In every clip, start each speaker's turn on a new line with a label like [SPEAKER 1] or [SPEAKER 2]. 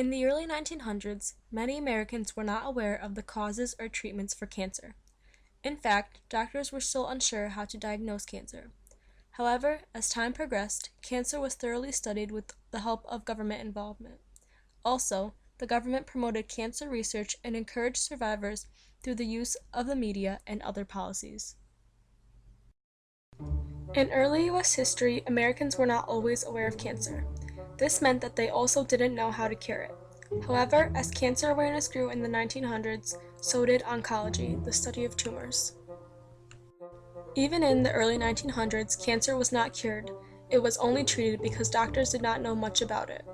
[SPEAKER 1] In the early 1900s, many Americans were not aware of the causes or treatments for cancer. In fact, doctors were still unsure how to diagnose cancer. However, as time progressed, cancer was thoroughly studied with the help of government involvement. Also, the government promoted cancer research and encouraged survivors through the use of the media and other policies. In early U.S. history, Americans were not always aware of cancer. This meant that they also didn't know how to cure it. However, as cancer awareness grew in the 1900s, so did oncology, the study of tumors. Even in the early 1900s, cancer was not cured. It was only treated because doctors did not know much about it.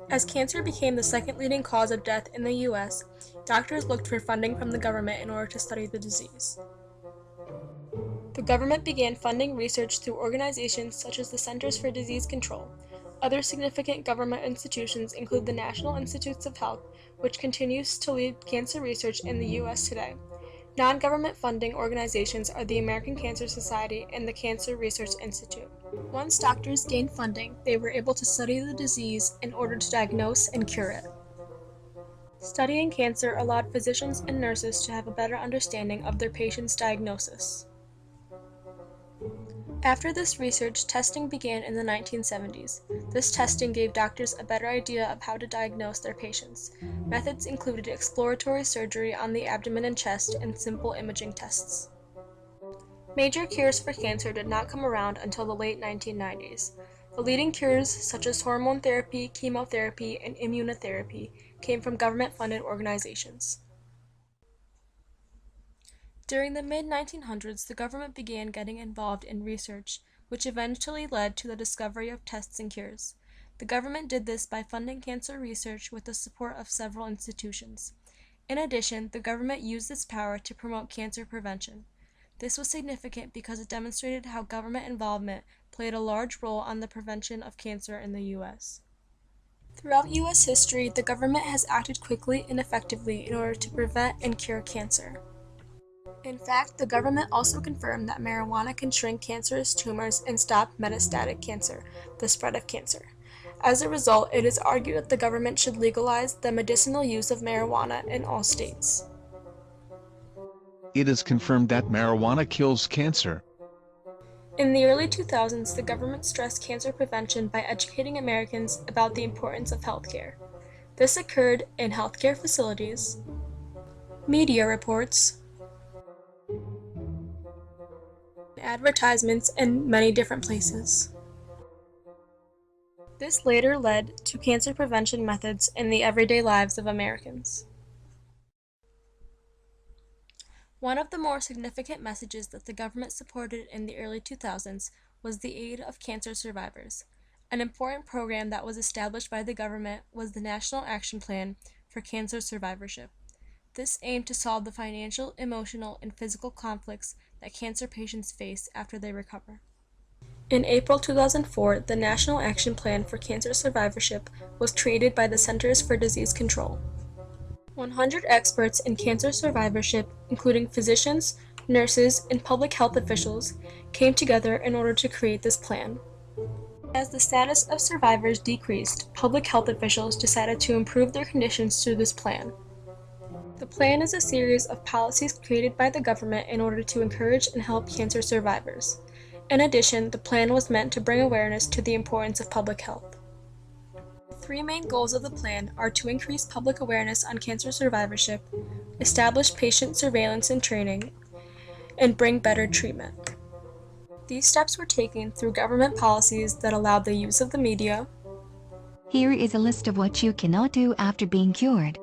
[SPEAKER 1] As cancer became the second leading cause of death in the U.S., doctors looked for funding from the government in order to study the disease. The government began funding research through organizations such as the Centers for Disease Control. Other significant government institutions include the National Institutes of Health, which continues to lead cancer research in the U.S. today. Non-government funding organizations are the American Cancer Society and the Cancer Research Institute. Once doctors gained funding, they were able to study the disease in order to diagnose and cure it. Studying cancer allowed physicians and nurses to have a better understanding of their patient's diagnosis. After this research, testing began in the 1970s. This testing gave doctors a better idea of how to diagnose their patients. Methods included exploratory surgery on the abdomen and chest and simple imaging tests. Major cures for cancer did not come around until the late 1990s. The leading cures, such as hormone therapy, chemotherapy, and immunotherapy, came from government-funded organizations. During the mid-1900s, the government began getting involved in research, which eventually led to the discovery of tests and cures. The government did this by funding cancer research with the support of several institutions. In addition, the government used its power to promote cancer prevention. This was significant because it demonstrated how government involvement played a large role on the prevention of cancer in the U.S. Throughout U.S. history, the government has acted quickly and effectively in order to prevent and cure cancer. In fact, the government also confirmed that marijuana can shrink cancerous tumors and stop metastatic cancer, the spread of cancer. As a result, it is argued that the government should legalize the medicinal use of marijuana in all states.
[SPEAKER 2] It is confirmed that marijuana kills cancer.
[SPEAKER 1] In the early 2000s, the government stressed cancer prevention by educating Americans about the importance of healthcare. This occurred in healthcare facilities, media reports, advertisements, and many different places. This later led to cancer prevention methods in the everyday lives of Americans. One of the more significant messages that the government supported in the early 2000s was the aid of cancer survivors. An important program that was established by the government was the National Action Plan for Cancer Survivorship. This aimed to solve the financial, emotional, and physical conflicts that cancer patients face after they recover. In April 2004, the National Action Plan for Cancer Survivorship was created by the Centers for Disease Control. 100 experts in cancer survivorship, including physicians, nurses, and public health officials, came together in order to create this plan. As the status of survivors decreased, public health officials decided to improve their conditions through this plan. The plan is a series of policies created by the government in order to encourage and help cancer survivors. In addition, the plan was meant to bring awareness to the importance of public health. The three main goals of the plan are to increase public awareness on cancer survivorship, establish patient surveillance and training, and bring better treatment. These steps were taken through government policies that allowed the use of the media.
[SPEAKER 3] Here is a list of what you cannot do after being cured.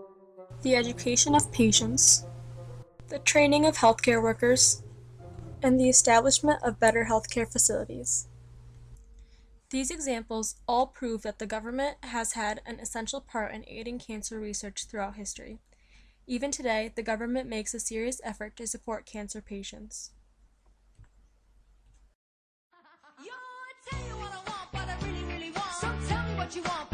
[SPEAKER 1] The education of patients, the training of healthcare workers, and the establishment of better healthcare facilities. These examples all prove that the government has had an essential part in aiding cancer research throughout history. Even today, the government makes a serious effort to support cancer patients.
[SPEAKER 4] Yo, I tell you what I want, but I really want. So tell me what you want.